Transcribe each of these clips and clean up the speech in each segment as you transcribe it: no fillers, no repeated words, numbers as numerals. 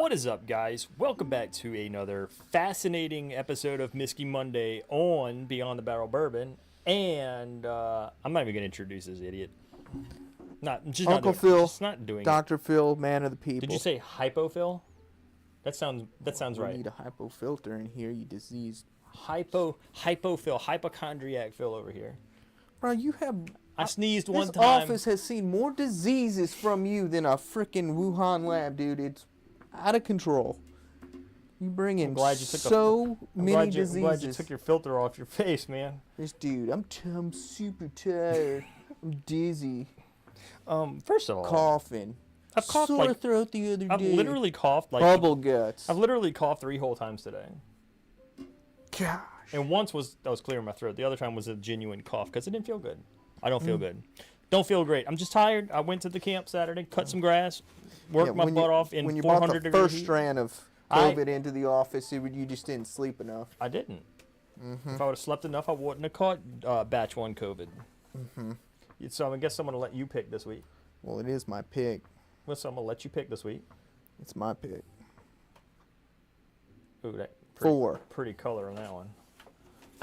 What is up, guys? Welcome back to another fascinating episode of Myskey Monday on Beyond the Barrel Bourbon. And I'm not even going to introduce this idiot. Uncle Phil, just not doing Dr. Phil, man of the people. Did you say hypophil? That sounds right. We need a hypo filter in here, you diseased. Hypophil, hypochondriac Phil over here. Bro, you have... I sneezed one This time. office has seen more diseases from you than a freaking Wuhan lab, dude. It's out of control. You bring in so many diseases. I'm glad you took your filter off your face, man. This dude, I'm super tired. I'm dizzy. First of all, coughing. I've coughed sore throat the other day. I've literally coughed like bubble guts. I've literally coughed 3 whole times today. Gosh. And once was clearing my throat. The other time was a genuine cough because it didn't feel good. I don't feel good. Don't feel great. I'm just tired. I went to the camp Saturday, cut some grass, worked my butt off in 400 degree heat. When you brought the first strand of COVID into the office, you just didn't sleep enough. I didn't. If I would have slept enough, I wouldn't have caught batch 1 COVID. So I guess I'm going to let you pick this week. Well, it is my pick. Well, so I'm going to let you pick this week. It's my pick. Ooh, that 4. Pretty color on that one.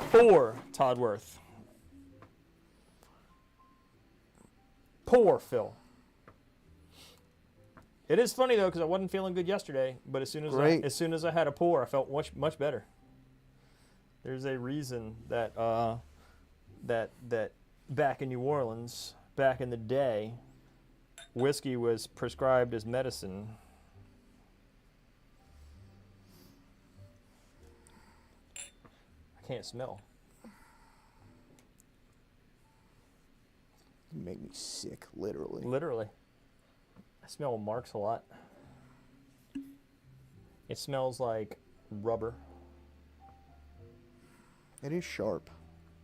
4, Todd Worth. Poor Phil. It is funny though because I wasn't feeling good yesterday, but as soon as I had a pour, I felt much better. There's a reason that that back in New Orleans, back in the day, whiskey was prescribed as medicine. I can't smell. You make me sick, literally. Literally. I smell Marks a lot. It smells like rubber. It is sharp.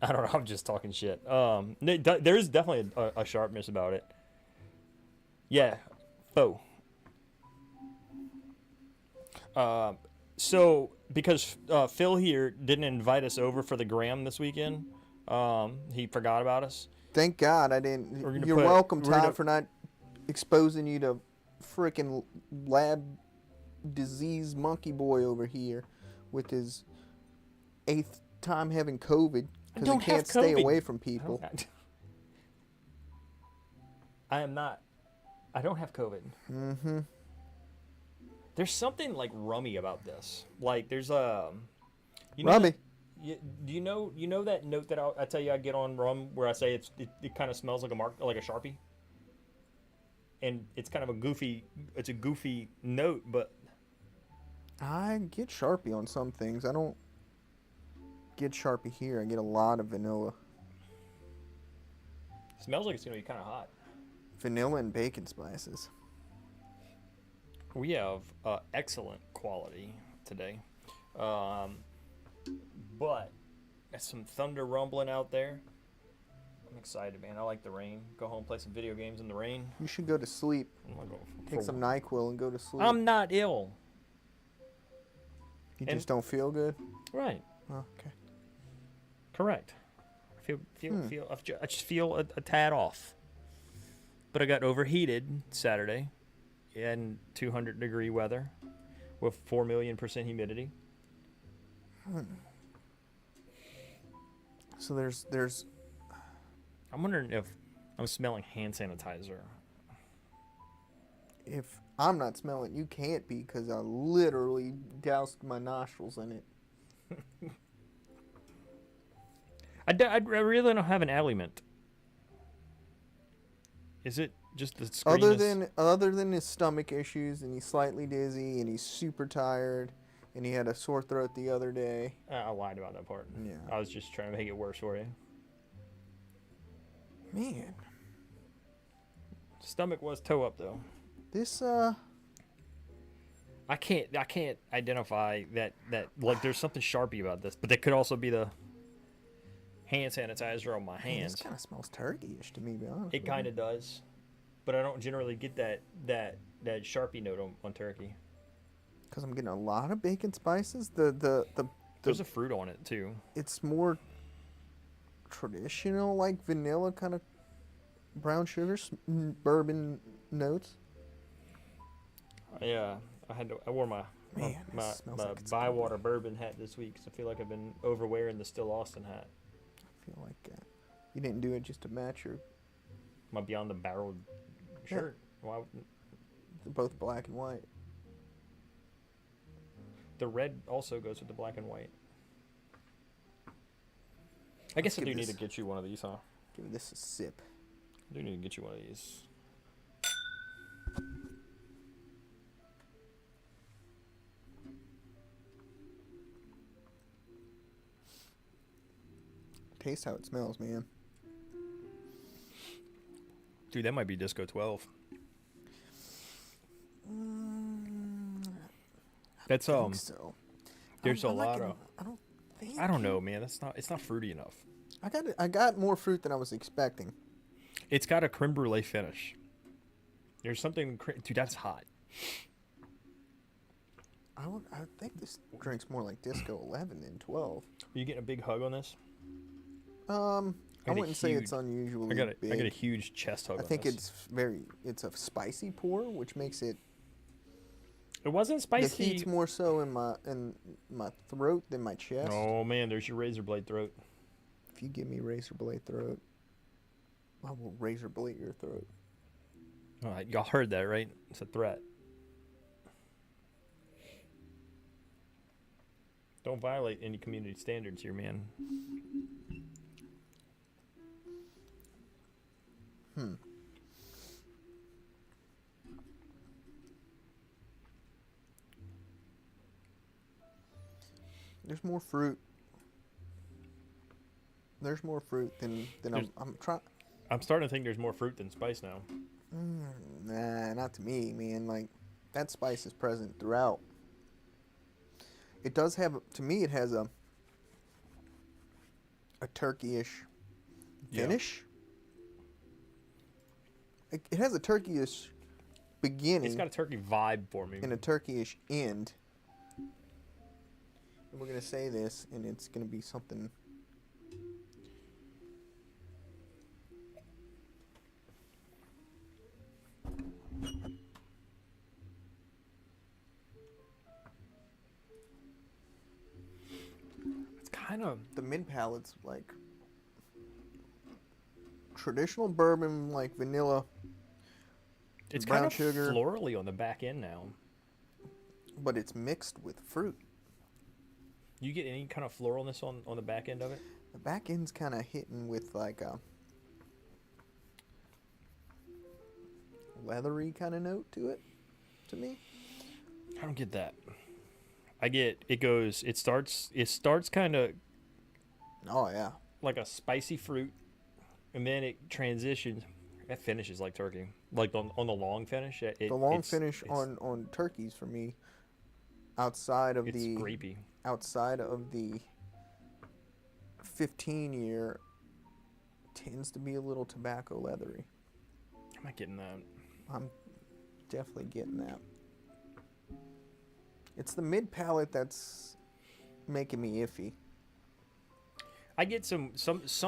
I don't know. I'm just talking shit. There is definitely a sharpness about it. Yeah. Faux. So, because Phil here didn't invite us over for the Gram this weekend, he forgot about us. Thank God I didn't. You're welcome, Todd, for not exposing you to freaking lab disease monkey boy over here with his 8th time having COVID because he can't stay away from people. I am not. I don't have COVID. There's something like rummy about this. Like there's rummy. Do you know that note that I tell you I get on rum where I say it kind of smells like a Sharpie, and it's kind of a goofy note, but I get Sharpie on some things. I don't get Sharpie here. I get a lot of vanilla. Smells like it's gonna be kind of hot. Vanilla and bacon spices. We have excellent quality today. But there's some thunder rumbling out there. I'm excited, man. I like the rain. Go home, play some video games in the rain. You should go to sleep. Take some NyQuil and go to sleep. I'm not ill. You just don't feel good? Right. Oh, okay. Correct. I just feel a tad off. But I got overheated Saturday in 200 degree weather with 4 million % humidity. So there's I'm wondering if I'm smelling hand sanitizer. If I'm not smelling, you can't be because I literally doused my nostrils in it. I really don't have an ailment. Is it just the screeniness? Other than his stomach issues and he's slightly dizzy and he's super tired and he had a sore throat the other day. I lied about that part. Yeah. I was just trying to make it worse for you. Man. Stomach was toe up though. This I can't identify that like there's something Sharpie about this, but that could also be the hand sanitizer on my hands. This kind of smells turkey-ish to me, to be honest. It kind of does, but I don't generally get that Sharpie note on turkey. Because I'm getting a lot of bacon spices. There's a fruit on it too. It's more traditional, like vanilla kind of brown sugar, bourbon notes. Yeah, I wore my my like Bywater bourbon hat this week, so I feel like I've been overwearing the Still Austin hat. I feel like you didn't do it just to match your... My Beyond the Barrel shirt. Yeah. Why? They're both black and white. The red also goes with the black and white. I guess I do need to get you one of these, huh? Give this a sip. I do need to get you one of these. Taste how it smells, man. Dude, that might be Disco 12. That's I think so. There's a lot of. I don't know, man. It's not fruity enough. I got more fruit than I was expecting. It's got a creme brulee finish. There's something, dude. That's hot. I think this drink's more like Disco 11 than 12. Are you getting a big hug on this? I wouldn't say it's unusually big. I got a huge chest hug. I think it's a spicy pour, which makes it. It wasn't spicy. The heat's more so in my throat than my chest. Oh man, there's your razor blade throat. If you give me razor blade throat, I will razor blade your throat. All right, y'all heard that, right? It's a threat. Don't violate any community standards here, man. There's more fruit. There's more fruit than I'm trying. I'm starting to think there's more fruit than spice now. Nah, not to me, man. Like, that spice is present throughout. It does have, to me, it has a turkey-ish finish. Yeah. It has a turkey-ish beginning. It's got a turkey vibe for me. And a turkey-ish end. And we're going to say this, and it's going to be something... Kind of the mid palate's like traditional bourbon, like vanilla. It's brown kind of sugar, florally on the back end now, but it's mixed with fruit. You get any kind of floralness on the back end of it? The back end's kind of hitting with like a leathery kind of note to it, to me. I don't get that. I get it starts kind of like a spicy fruit, and then it transitions. That finishes like turkey, like on the long finish. The long finish on turkeys for me, outside of the grapey. Outside of the 15-year, tends to be a little tobacco leathery. I'm not getting that. I'm definitely getting that. It's the mid palate that's making me iffy. I get some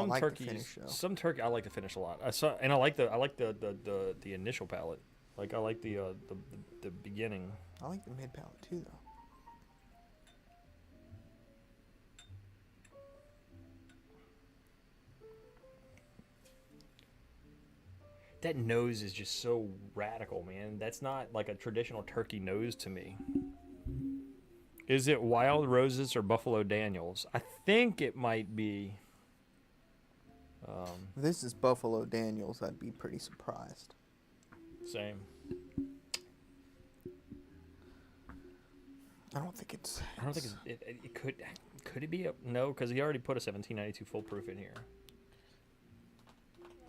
like turkeys. Finish, some turkey I like the finish a lot. I like the initial palate. Like I like the beginning. I like the mid palate too, though. That nose is just so radical, man. That's not like a traditional turkey nose to me. Is it Wild Roses or Buffalo Daniels? I think it might be. If this is Buffalo Daniels, I'd be pretty surprised. Same. I don't think it's. It could. Could it be? No, because he already put a 1792 full proof in here.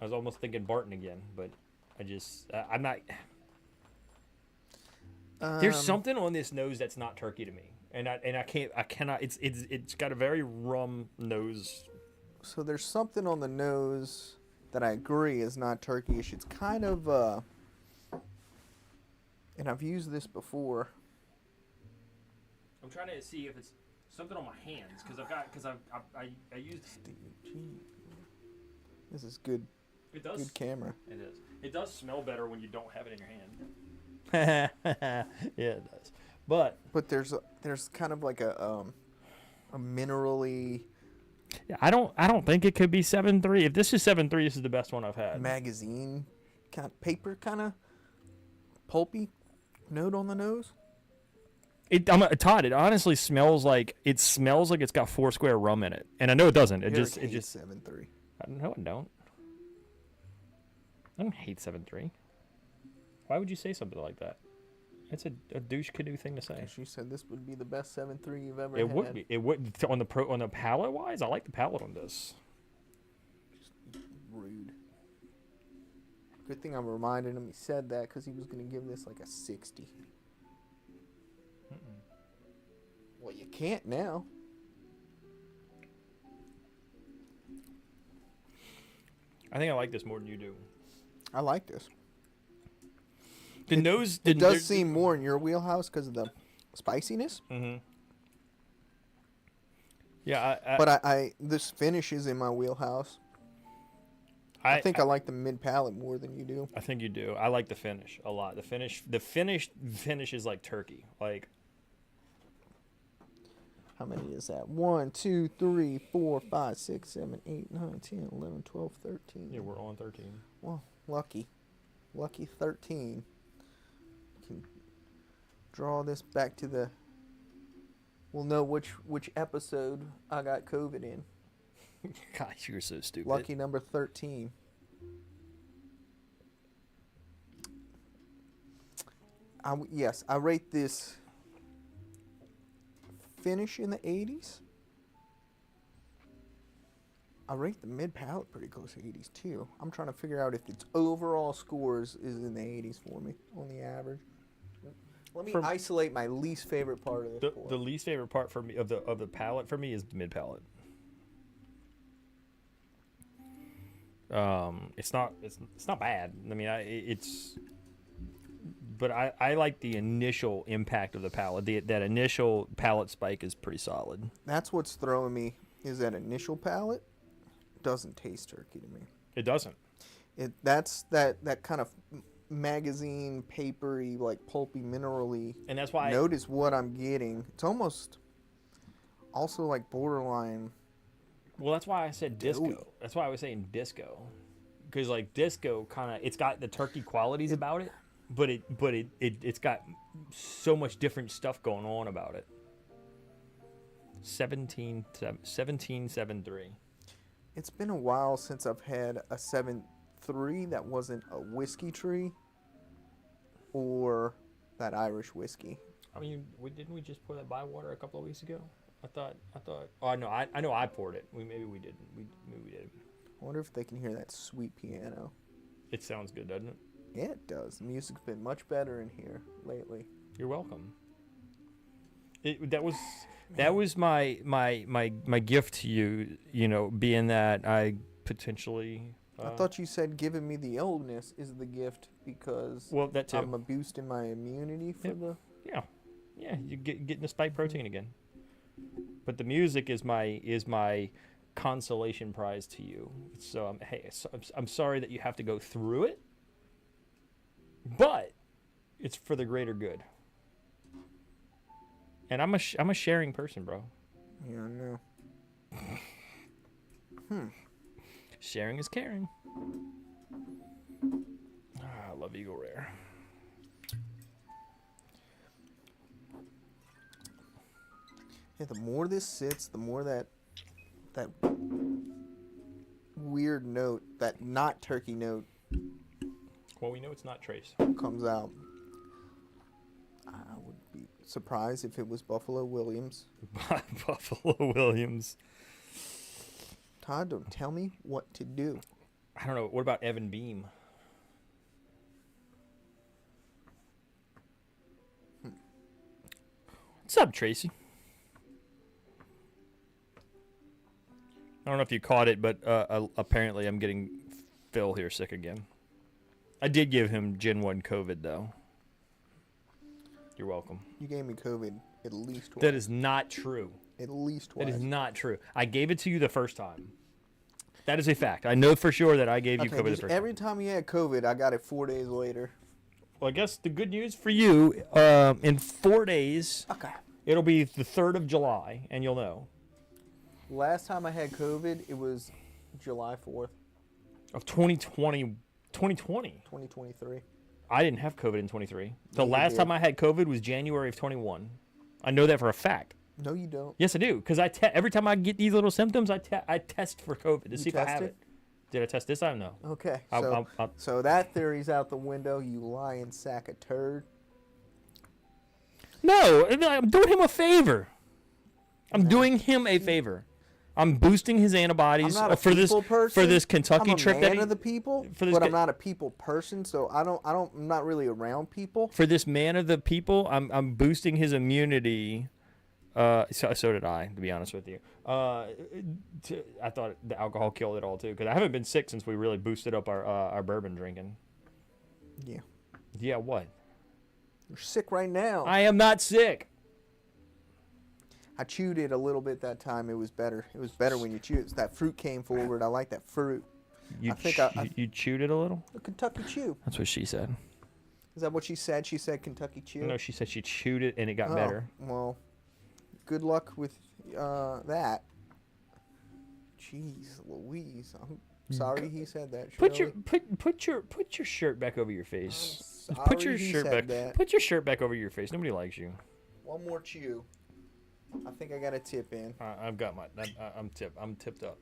I was almost thinking Barton again, but I'm not. There's something on this nose that's not turkey to me, and I cannot. It's got a very rum nose. So there's something on the nose that I agree is not turkeyish. It's kind of and I've used this before. I'm trying to see if it's something on my hands because I used. This is good. It does. Good camera. It is. It does smell better when you don't have it in your hand. Yeah, it does. But there's kind of like a minerally. Yeah, I don't think it could be 7.3. If this is 7.3, this is the best one I've had. Magazine kind of paper, kind of pulpy note on the nose. Todd, it honestly smells like it's got Foursquare rum in it, and I know it doesn't. It just 7.3. No, I don't. I don't hate 7.3. Why would you say something like that? It's a douche canoe thing to say. She said this would be the best 7.3 you've ever had. It would be. It would on the palate wise. I like the palate on this. Just rude. Good thing I'm reminding him he said that because he was going to give this like a 60. Well, you can't now. I think I like this more than you do. I like this. It does seem more in your wheelhouse because of the spiciness. Mm-hmm. Yeah, but this finish is in my wheelhouse. I think I like the mid palate more than you do. I think you do. I like the finish a lot. The finish is like turkey. Like, how many is that? 1, 2, 3, 4, 5, 6, 7, 8, 9, 10, 11, 12, 13. Yeah, we're on 13. Well, lucky 13. Can draw this back to the. We'll know which episode I got COVID in. Gosh, you're so stupid. Lucky number 13. I rate this finish in the 80s. I rate the mid palate pretty close to 80s too. I'm trying to figure out if its overall scores is in the 80s for me on the average. Let me isolate my least favorite part of this. The least favorite part for me of the palate for me is the mid palate. It's not bad. I mean, but I like the initial impact of the palate. That initial palate spike is pretty solid. That's what's throwing me. Is that initial palate doesn't taste turkey to me. It doesn't. That's that kind of magazine papery, like pulpy, minerally. And that's why notice what I'm getting. It's almost also like borderline. Well, that's why I said disco. That's why I was saying disco, because like disco kind of, it's got the turkey qualities about it, but it's got so much different stuff going on about it. 17.73. It's been a while since I've had a 7.3 that wasn't a whiskey tree or that Irish whiskey. I mean, didn't we just pour that Bywater a couple of weeks ago? I thought. Oh no, I know I poured it. Maybe we didn't. Maybe we did. I wonder if they can hear that sweet piano. It sounds good, doesn't it? Yeah, it does. The music's been much better in here lately. You're welcome. That was my gift to you. You know, being that I potentially. I thought you said giving me the illness is the gift because that too. I'm a boost in my immunity for the. Yeah. You getting the spike protein again. But the music is my consolation prize to you. So I'm sorry that you have to go through it, but it's for the greater good. And I'm a sharing person, bro. Yeah, I know. Sharing is caring. I love Eagle Rare. Yeah, the more this sits, the more that weird note, that not turkey note. Well, we know it's not Trace. Comes out. I would be surprised if it was Buffalo Williams. Buffalo Williams. Todd, don't tell me what to do. I don't know. What about Evan Beam? What's up, Tracy? I don't know if you caught it, but apparently I'm getting Phil here sick again. I did give him Gen 1 COVID, though. You're welcome. You gave me COVID at least twice. That is not true. At least twice. That is not true. I gave it to you the first time. That is a fact. I know for sure that I gave you COVID the first time. Every time you had COVID, I got it 4 days later. Well, I guess the good news for you, in 4 days, it'll be the 3rd of July, and you'll know. Last time I had COVID, it was July 4th. Of 2020. 2023. I didn't have COVID in 23. The last time I had COVID was January of 21. I know that for a fact. No, you don't. Yes, I do. Because every time I get these little symptoms, I test for COVID to see if I have it. Did I test this time? No. Okay. So that theory's out the window, you lying sack of turd. No, I'm doing him a favor. I'm doing him a favor. I'm boosting his antibodies for this Kentucky trip. I'm a man of the people, but I'm not a people person, so I'm not really around people. For this man of the people, I'm boosting his immunity. So did I, to be honest with you. I thought the alcohol killed it all too, because I haven't been sick since we really boosted up our bourbon drinking. Yeah. Yeah. What? You're sick right now. I am not sick. I chewed it a little bit that time. It was better. It was better when you chew it. That fruit came forward. I like that fruit. You chewed it a little? A Kentucky chew. That's what she said. Is that what she said? She said Kentucky chew? No, she said she chewed it and it got better. Well, good luck with that. Jeez Louise. I'm sorry he said that. Shirley. Put your shirt back over your face. Put your shirt back. That. Put your shirt back over your face. Nobody likes you. One more chew. I think I got a tip in. I've got my. I'm tipped up.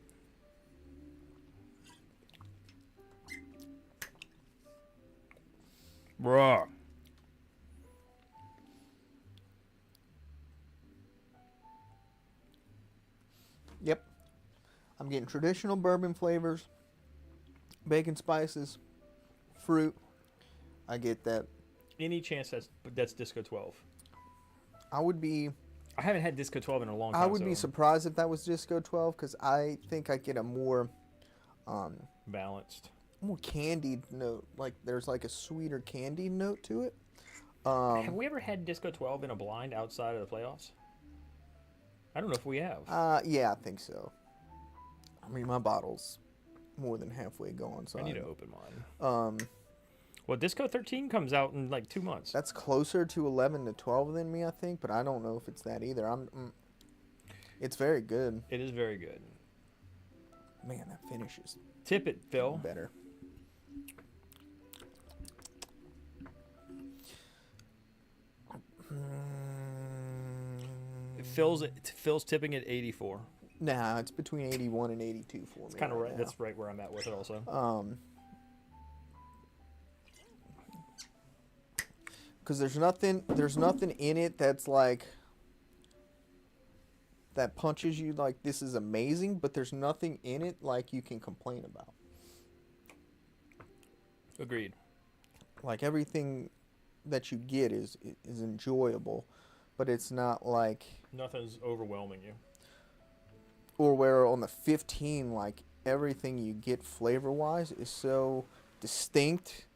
Bruh. Yep. I'm getting traditional bourbon flavors, bacon spices, fruit. I get that. Any chance that's Disco 12? I haven't had Disco 12 in a long time. I would be surprised if that was Disco 12, because I think I get a more balanced, more candied note. Like there's like a sweeter candied note to it. Have we ever had Disco 12 in a blind outside of the playoffs? I don't know if we have. Yeah, I think so. I mean, my bottle's more than halfway gone, so I need to open mine. Well, Disco 13 comes out in like 2 months. That's closer to 11 to 12 than me, I think, but I don't know if it's that either. It's very good. It is very good. Man, that finishes. Tip it, Phil. Better. Phil's tipping at 84. Nah, it's between 81 and 82 for me. It's kind of right. That's right where I'm at with it also. Because there's nothing in it that's like that punches you like this is amazing, but there's nothing in it like you can complain about. Agreed. Like everything that you get is enjoyable, but it's not like nothing's overwhelming you. Or where on the 15, like everything you get flavor wise is so distinct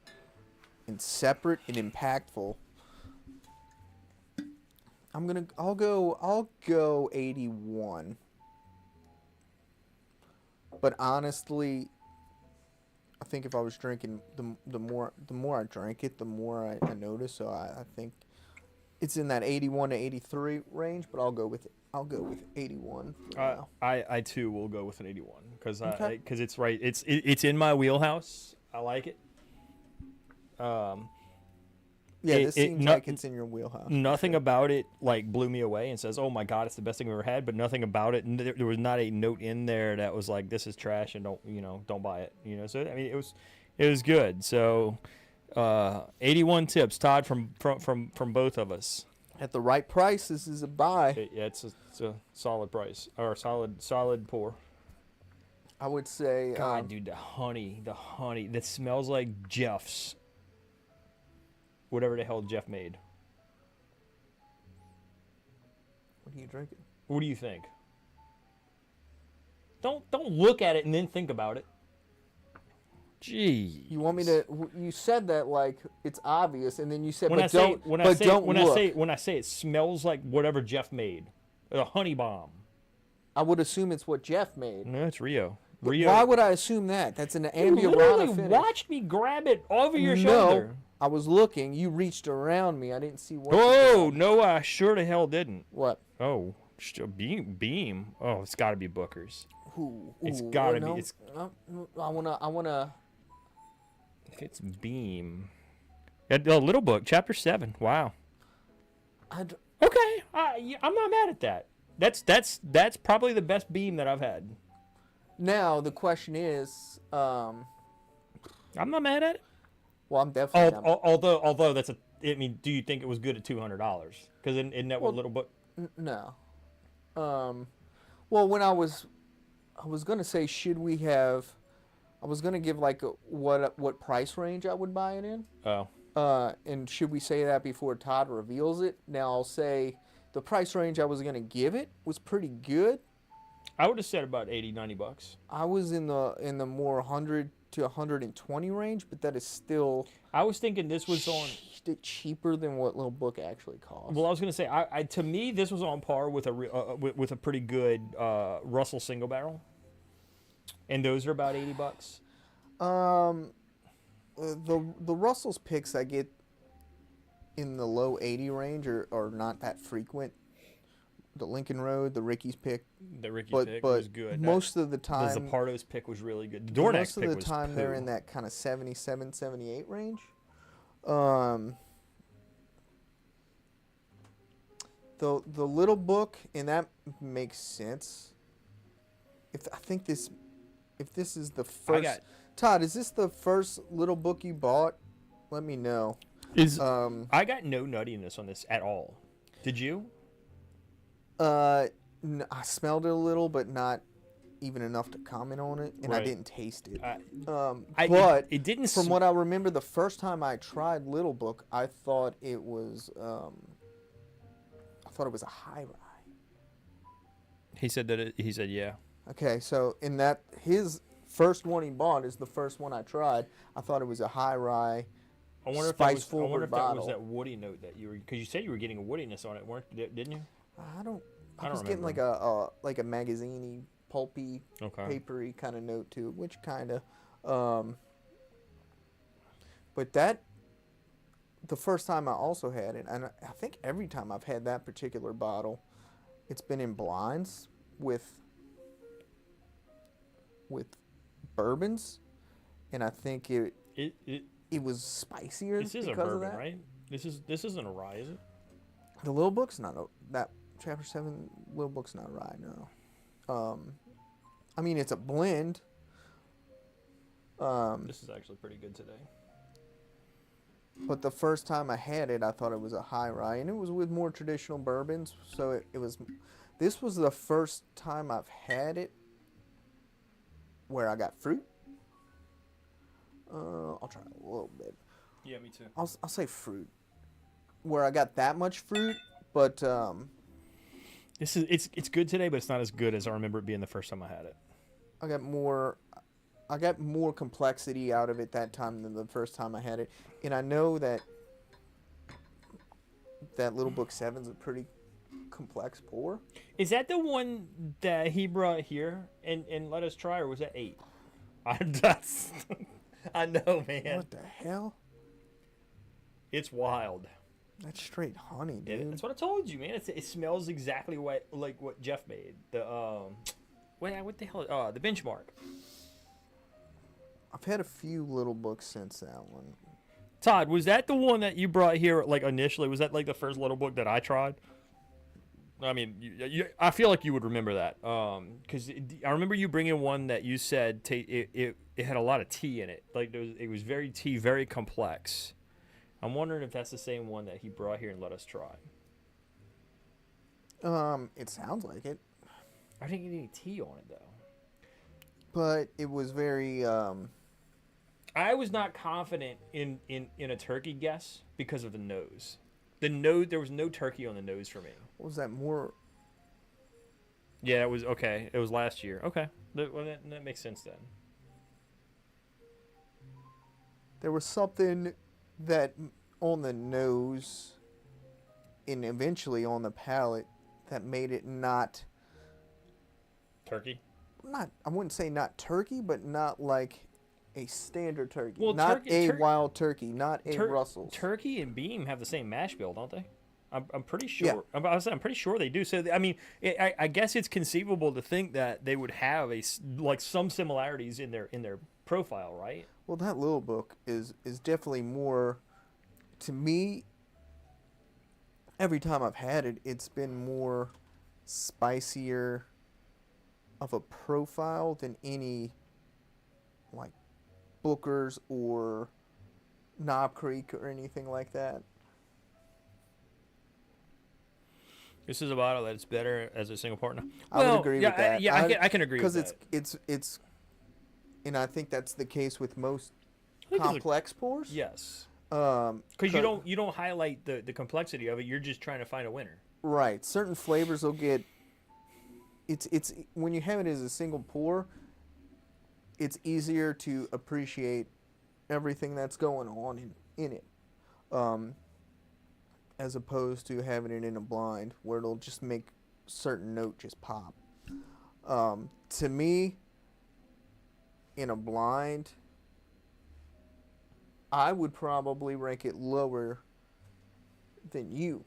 and separate and impactful. I'll go 81. But honestly, I think if I was drinking, the more I drank it, the more I noticed. So I think it's in that 81 to 83 range. But I'll go with 81. I too will go with an 81 because it's right. It's in my wheelhouse. I like it. This seems like it's in your wheelhouse. Nothing about it like blew me away and says, "Oh my God, it's the best thing I've ever had." But nothing about it. There was not a note in there that was like, "This is trash," and don't buy it. So I mean, it was good. So, 81 tips, Todd, from both of us. At the right price, this is a buy. It's a solid price or solid pour. I would say. God, dude, the honey that smells like Jeff's. Whatever the hell Jeff made. What are you drinking? What do you think? Don't look at it and then think about it. Gee. You want me to? You said that like it's obvious, and then you said, when When I say it smells like whatever Jeff made, a honey bomb. I would assume it's what Jeff made. No, it's Rio. Why would I assume that? That's an Ambiorana finish. You literally watched me grab it over your shoulder. I was looking. You reached around me. I didn't see what. Oh, no, I sure the hell didn't. What? Oh, Beam. Oh, it's got to be Booker's. Ooh, it's got to no, be. It's, I wanna. If it's Beam. A Little Book, Chapter 7. Wow. Okay, I'm not mad at that. That's probably the best Beam that I've had. Now the question is, I'm not mad at it. Well, I'm definitely. Although that's a. I mean, do you think it was good at $200? Because isn't that what Little Book? No. Well, when I was gonna say, should we have? I was gonna give like what price range I would buy it in. Oh. And should we say that before Todd reveals it? Now I'll say the price range I was gonna give it was pretty good. I would have said about $80-$90. I was in the more 100 to 120 range, but that is still. I was thinking this was on cheaper than what Little Book actually costs. Well, I was gonna say, to me this was on par with a pretty good Russell single barrel, and those are about $80. The Russell's picks I get in the low 80 range are not that frequent. The Lincoln Road, the Ricky's pick. The Ricky's pick was good. Most of the time, the Zapardo's pick was really good. The Dornack's pick was most of the time they're in that kind of 77, 78 range. The Little Book, and that makes sense. If this is the first, Todd, is this the first Little Book you bought? Let me know. I got no nuttiness on this at all. Did you? I smelled it a little, but not even enough to comment on it, and I didn't taste it. But it didn't. From what I remember, the first time I tried Little Book, I thought it was a high rye. He said that. He said, yeah. Okay, so in that his first one he bought is the first one I tried. I thought it was a high rye. I wonder if that was that woody note that you were, because you said you were getting a woodiness on it, didn't you? I was getting like a magazine-y, pulpy, papery kind of note to it, which kind of. But the first time I also had it, and I think every time I've had that particular bottle, it's been in blinds with bourbons, and I think it was spicier. This is a bourbon, right? This isn't a rye, is it? The Little Book's not that. Chapter 7 Little Book's not rye, no. I mean, it's a blend. This is actually pretty good today. But the first time I had it, I thought it was a high rye, and it was with more traditional bourbons. So it was. This was the first time I've had it where I got fruit. I'll try a little bit. Yeah, me too. I'll say fruit. Where I got that much fruit, but. It's good today, but it's not as good as I remember it being the first time I had it. I got more complexity out of it that time than the first time I had it, and I know that Little Book 7's a pretty complex pour. Is that the one that he brought here and let us try, or was that 8? I know, man. What the hell? It's wild. That's straight honey, dude. Yeah, that's what I told you, man. It smells exactly like what Jeff made. The what the hell? The Benchmark. I've had a few Little Books since that one. Todd, was that the one that you brought here like initially? Was that like the first Little Book that I tried? I mean, I feel like you would remember that, because I remember you bringing one that you said it had a lot of tea in it. Like it was very tea, very complex. I'm wondering if that's the same one that he brought here and let us try. It sounds like it. I didn't get any tea on it though. But it was very. I was not confident in a turkey guess because of the nose. There was no turkey on the nose for me. What was that more? Yeah, it was okay. It was last year. Okay, that makes sense then. There was something that on the nose and eventually on the palate that made it not turkey. I wouldn't say not turkey, but not like a standard turkey, not a wild turkey, not a Russell's. Turkey and Beam have the same mash bill, don't they? I'm pretty sure. Yeah. I'm pretty sure they do. So I mean, I guess it's conceivable to think that they would have some similarities in their profile, right? Well, that little book is definitely more, to me. Every time I've had it, it's been more spicier of a profile than any like Booker's or Knob Creek or anything like that. This is a bottle that's better as a single partner. I would agree with that. I can agree with that. Because it's, and I think that's the case with most complex pours. Yes. Because you don't highlight the complexity of it. You're just trying to find a winner. Right. Certain flavors will get. It's when you have it as a single pour, it's easier to appreciate everything that's going on in it, as opposed to having it in a blind where it'll just make certain note just pop. To me, in a blind, I would probably rank it lower than you.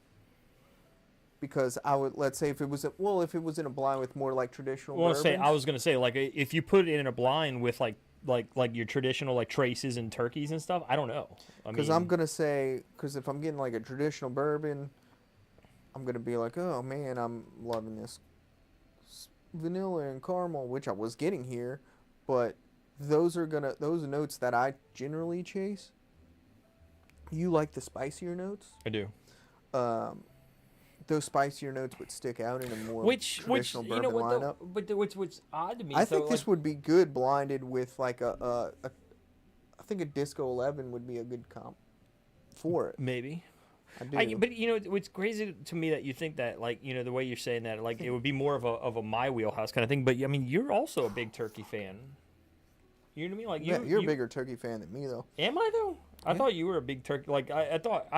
Because I would, let's say if it was in a blind with more like traditional bourbons. I was gonna say like if you put it in a blind with like your traditional like traces and turkeys and stuff, I don't know. Because I'm gonna say, because if I'm getting like a traditional bourbon, I'm gonna be like, oh man, I'm loving this vanilla and caramel, which I was getting here, but those notes that I generally chase. You like the spicier notes? I do. Those spicier notes would stick out in a more traditional bourbon lineup. But what's odd to me, I think this would be good blinded with like I think a Disco 11 would be a good comp for it. Maybe. I do. But what's crazy to me that you think that the way you're saying that it would be more of a my wheelhouse kind of thing. But I mean, you're also a big turkey fan. You know what I mean? You're a bigger turkey fan than me, though. Am I though? I thought you were a big turkey. Like I thought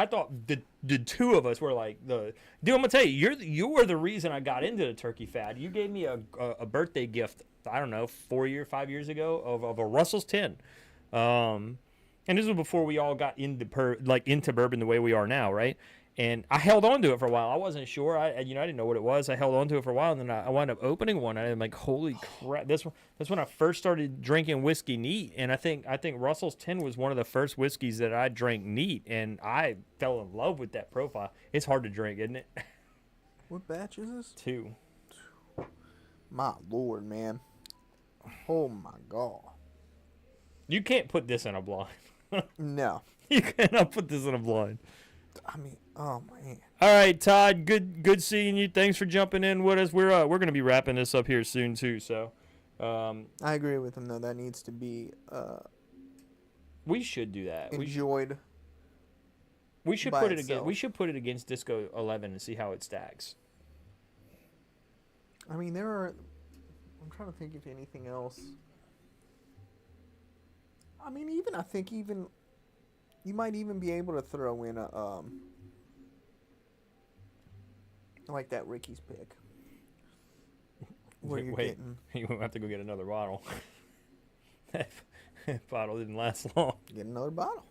the two of us were like the. Dude, I'm gonna tell you, you were the reason I got into the turkey fad. You gave me a birthday gift. I don't know, 5 years ago of a Russell's 10, and this was before we all got into bourbon the way we are now, right? And I held on to it for a while. I wasn't sure. I didn't know what it was. I held on to it for a while, and then I wound up opening one. And I'm like, holy crap! That's when I first started drinking whiskey neat. And I think Russell's 10 was one of the first whiskeys that I drank neat, and I fell in love with that profile. It's hard to drink, isn't it? What batch is this? 2. My Lord, man! Oh my God! You can't put this in a blind. No, you cannot put this in a blind. I mean, oh man! All right, Todd. Good seeing you. Thanks for jumping in with us. We're going to be wrapping this up here soon too. So, I agree with him though. That needs to be. We should do that. Enjoyed. We should put it against. We should put it against Disco 11 and see how it stacks. I mean, there are. I'm trying to think if anything else. I mean, I think you might even be able to throw in a like that Ricky's pick. Where you're getting. You have to go get another bottle. That bottle didn't last long. Get another bottle.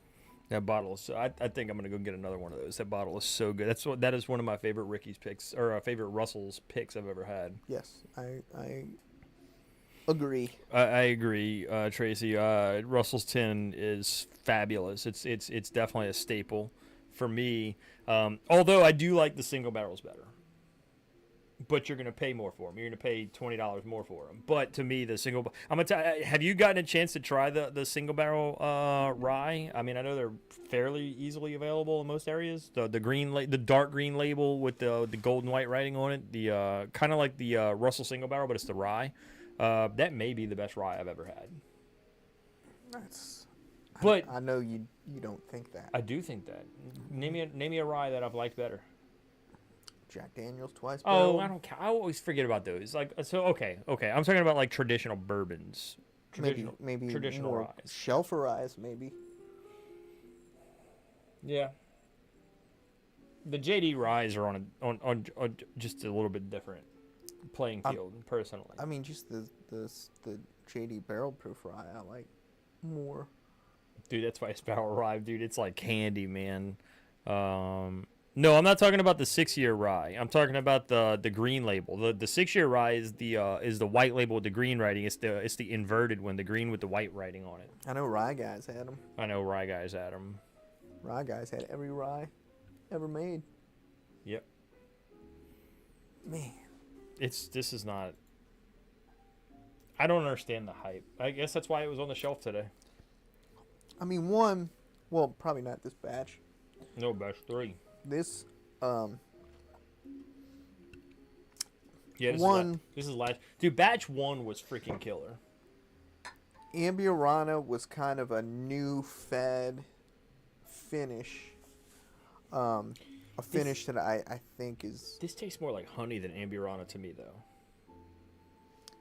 That bottle is so. I think I'm gonna go get another one of those. That bottle is so good. That is one of my favorite Ricky's picks or favorite Russell's picks I've ever had. Yes, I agree. I agree, Tracy. Russell's 10 is fabulous. It's definitely a staple for me. Although I do like the single barrels better. But you're going to pay more for them. You're going to pay $20 more for them. But to me, the single... I'm gonna tell you, have you gotten a chance to try the single barrel rye? I mean, I know they're fairly easily available in most areas. The dark green label with the gold and white writing on it. The kind of like the Russell single barrel, but it's the rye. That may be the best rye I've ever had. But I know you don't think that. I do think that. Name me a rye that I've liked better. Jack Daniel's twice. Oh, I don't care. I always forget about those. Okay. I'm talking about like traditional bourbons. Maybe traditional more ryes. Shelf ryes, maybe. Yeah. The JD ryes are on just a little bit different playing field, personally. I mean, just the JD barrel proof rye I like more. Dude, that's Spice Barrel Rye, dude. It's like candy, man. No, I'm not talking about the 6-year rye. I'm talking about the green label. The 6-year rye is the white label with the green writing. It's the inverted one, the green with the white writing on it. I know Rye Guys had them. I know Rye Guys had them. Rye Guys had every rye ever made. Yep. Man. This is not. I don't understand the hype. I guess that's why it was on the shelf today. I mean, probably not this batch. No, batch 3. This, yeah, this is last. Dude, batch 1 was freaking killer. Ambiorana was kind of a new fad finish. A finish that I think is. This tastes more like honey than Ambiorana to me, though.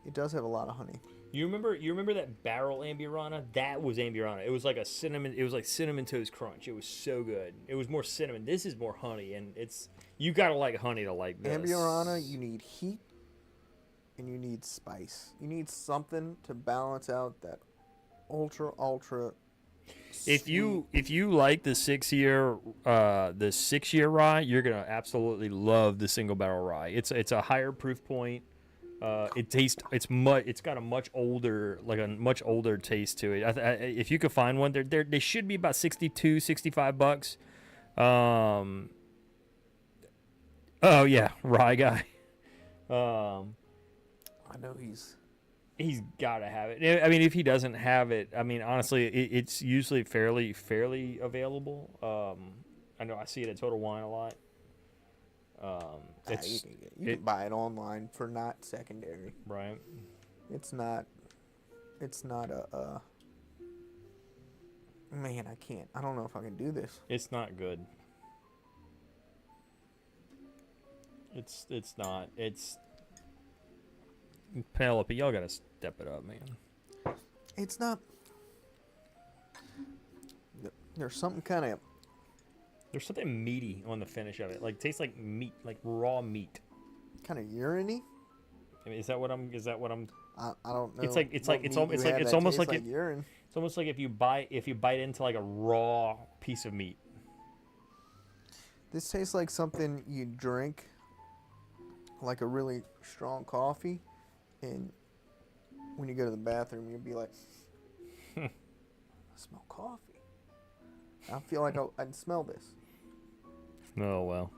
It does have a lot of honey. You remember that barrel Ambiorana? That was Ambiorana. It was like Cinnamon Toast Crunch. It was so good. It was more cinnamon. This is more honey, and you gotta like honey to like this. Ambiorana, you need heat, and you need spice. You need something to balance out that ultra. If you like the 6-year rye, you're gonna absolutely love the single barrel rye. It's a higher proof point. It's got a much older taste to it. If you could find one, they should be about $62-$65. Oh yeah, Rye Guy. I know he's got to have it. I mean, if he doesn't have it, I mean, honestly, it's usually fairly available. I know I see it at Total Wine a lot. You can buy it online for not secondary. Right. It's not a man, I can't. I don't know if I can do this. It's not good. It's not. It's Penelope, y'all gotta step it up, man. It's not. There's something kind of. There's something meaty on the finish of it. Like tastes like meat, like raw meat. Kind of urine-y? I mean, is that what I'm? I don't know. It's almost like urine. It's almost like if you bite into like a raw piece of meat. This tastes like something you drink, like a really strong coffee, and when you go to the bathroom, you'll be like, I smell coffee. I feel like I'd smell this. Oh, well.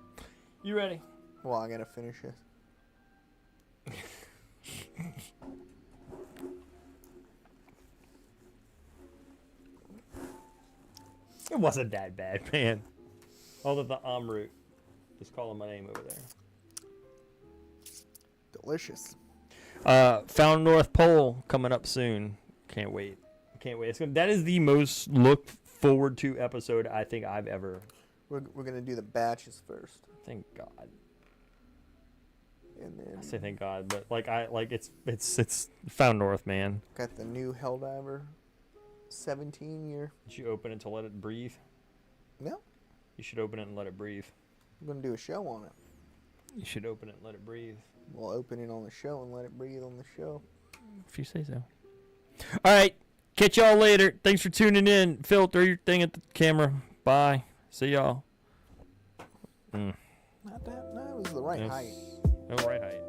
You ready? Well, I gotta finish this. It wasn't that bad, man. Although the root. Just calling my name over there. Delicious. Found North Pole coming up soon. Can't wait. That is the most looked forward to episode I think I've ever. We're gonna do the batches first. Thank God. And then I say thank God, but it's Found North, man. Got the new Helldiver 17-year. Did you open it to let it breathe? No. You should open it and let it breathe. I'm gonna do a show on it. You should open it and let it breathe. We'll open it on the show and let it breathe on the show. If you say so. All right. Catch y'all later. Thanks for tuning in. Phil, throw your thing at the camera. Bye. See y'all. Not that. No, it was the right height. No, right height.